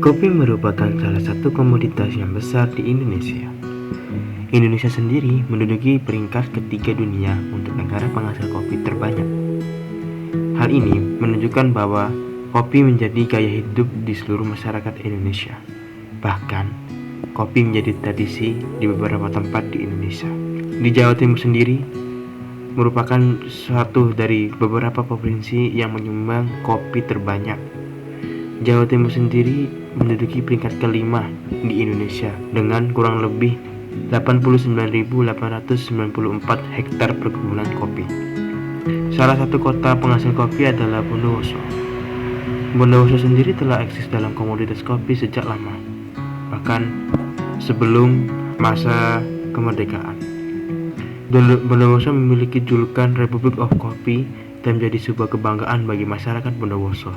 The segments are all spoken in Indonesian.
Kopi merupakan salah satu komoditas yang besar di Indonesia. Indonesia sendiri menduduki peringkat ketiga dunia untuk negara penghasil kopi terbanyak. Hal ini menunjukkan bahwa kopi menjadi gaya hidup di seluruh masyarakat Indonesia. Bahkan, kopi menjadi tradisi di beberapa tempat di Indonesia. Di Jawa Timur sendiri merupakan suatu dari beberapa provinsi yang menyumbang kopi terbanyak. Jawa Timur sendiri menduduki peringkat kelima di Indonesia dengan kurang lebih 89.894 hektar perkebunan kopi. Salah satu kota penghasil kopi adalah Bondowoso. Bondowoso sendiri telah eksis dalam komoditas kopi sejak lama, bahkan sebelum masa kemerdekaan. Bondowoso memiliki julukan Republic of Coffee dan menjadi sebuah kebanggaan bagi masyarakat Bondowoso.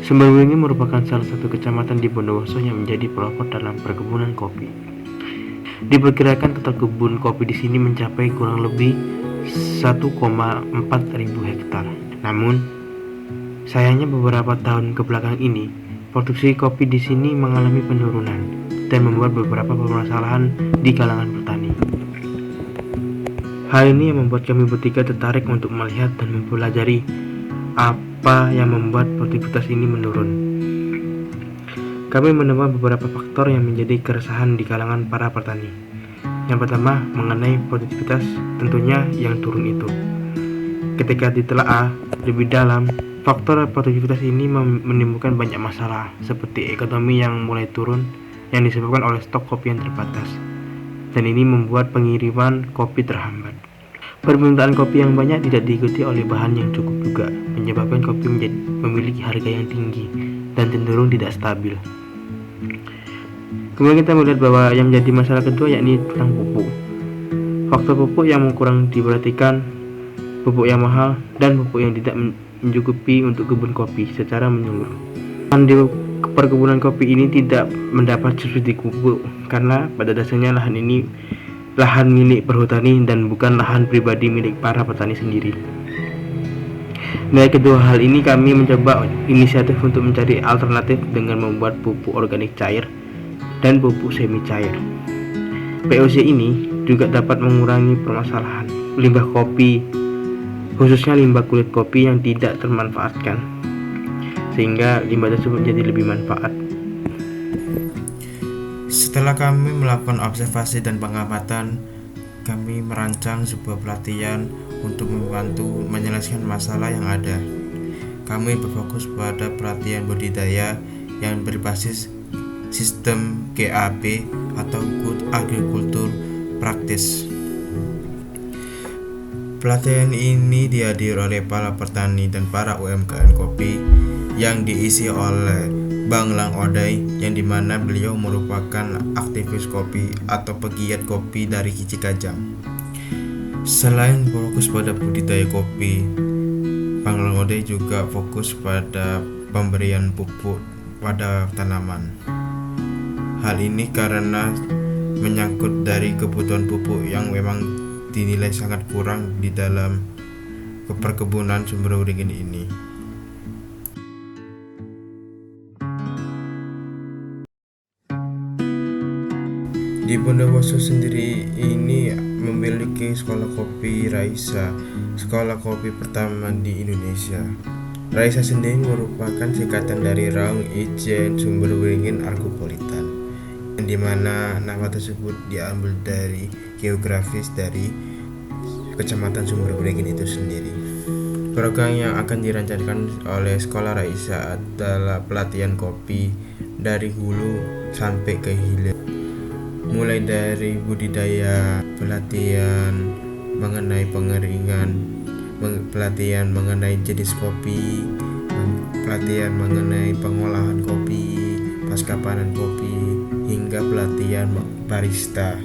Sumberwingi merupakan salah satu kecamatan di Bondowoso yang menjadi pelopor dalam perkebunan kopi. Diperkirakan total kebun kopi di sini mencapai kurang lebih 1,4 ribu hektar. Namun, sayangnya beberapa tahun kebelakang ini, produksi kopi di sini mengalami penurunan dan membuat beberapa permasalahan di kalangan petani. Hal ini yang membuat kami bertiga tertarik untuk melihat dan mempelajari apa yang membuat produktivitas ini menurun. Kami menemukan beberapa faktor yang menjadi keresahan di kalangan para petani. Yang pertama, mengenai produktivitas tentunya yang turun itu. Ketika ditelaah lebih dalam, faktor produktivitas ini menimbulkan banyak masalah, seperti ekonomi yang mulai turun yang disebabkan oleh stok kopi yang terbatas. Dan ini membuat pengiriman kopi terhambat. Permintaan kopi yang banyak tidak diikuti oleh bahan yang cukup juga, menyebabkan kopi memiliki harga yang tinggi dan cenderung tidak stabil. Kemudian kita melihat bahwa yang menjadi masalah kedua yakni tentang pupuk. Faktor pupuk yang kurang diperhatikan, pupuk yang mahal, dan pupuk yang tidak mencukupi untuk kebun kopi secara menyeluruh. Di perkebunan kopi ini tidak mendapat subsidi pupuk karena pada dasarnya lahan ini lahan milik perhutani dan bukan lahan pribadi milik para petani sendiri. Dari kedua hal ini kami mencoba inisiatif untuk mencari alternatif dengan membuat pupuk organik cair dan pupuk semi cair. POC ini juga dapat mengurangi permasalahan limbah kopi, khususnya limbah kulit kopi yang tidak termanfaatkan, sehingga limbah tersebut menjadi lebih manfaat. Setelah kami melakukan observasi dan pengamatan, kami merancang sebuah pelatihan untuk membantu menyelesaikan masalah yang ada. Kami berfokus pada pelatihan budidaya yang berbasis sistem GAP atau Good Agriculture Practice. Pelatihan ini dihadiri oleh para petani dan para UMKM kopi yang diisi oleh Bang Lang Odai, yang dimana beliau merupakan aktivis kopi atau pegiat kopi dari Cikajang. Selain fokus pada budidaya kopi, Bang Lang Odai juga fokus pada pemberian pupuk pada tanaman. Hal ini karena menyangkut dari kebutuhan pupuk yang memang dinilai sangat kurang di dalam perkebunan Sumberwingi ini. Di Bondowoso sendiri ini memiliki sekolah kopi Raisa, sekolah kopi pertama di Indonesia. Raisa sendiri merupakan singkatan dari Raung Ijen Sumberwingin Argopolitan, yang dimana nama tersebut diambil dari geografis dari kecamatan Sumberwingin itu sendiri. Program yang akan dirancangkan oleh sekolah Raisa adalah pelatihan kopi dari hulu sampai ke hilir, mulai dari budidaya, pelatihan mengenai pengeringan, pelatihan mengenai jenis kopi, pelatihan mengenai pengolahan kopi, pasca panen kopi, hingga pelatihan barista.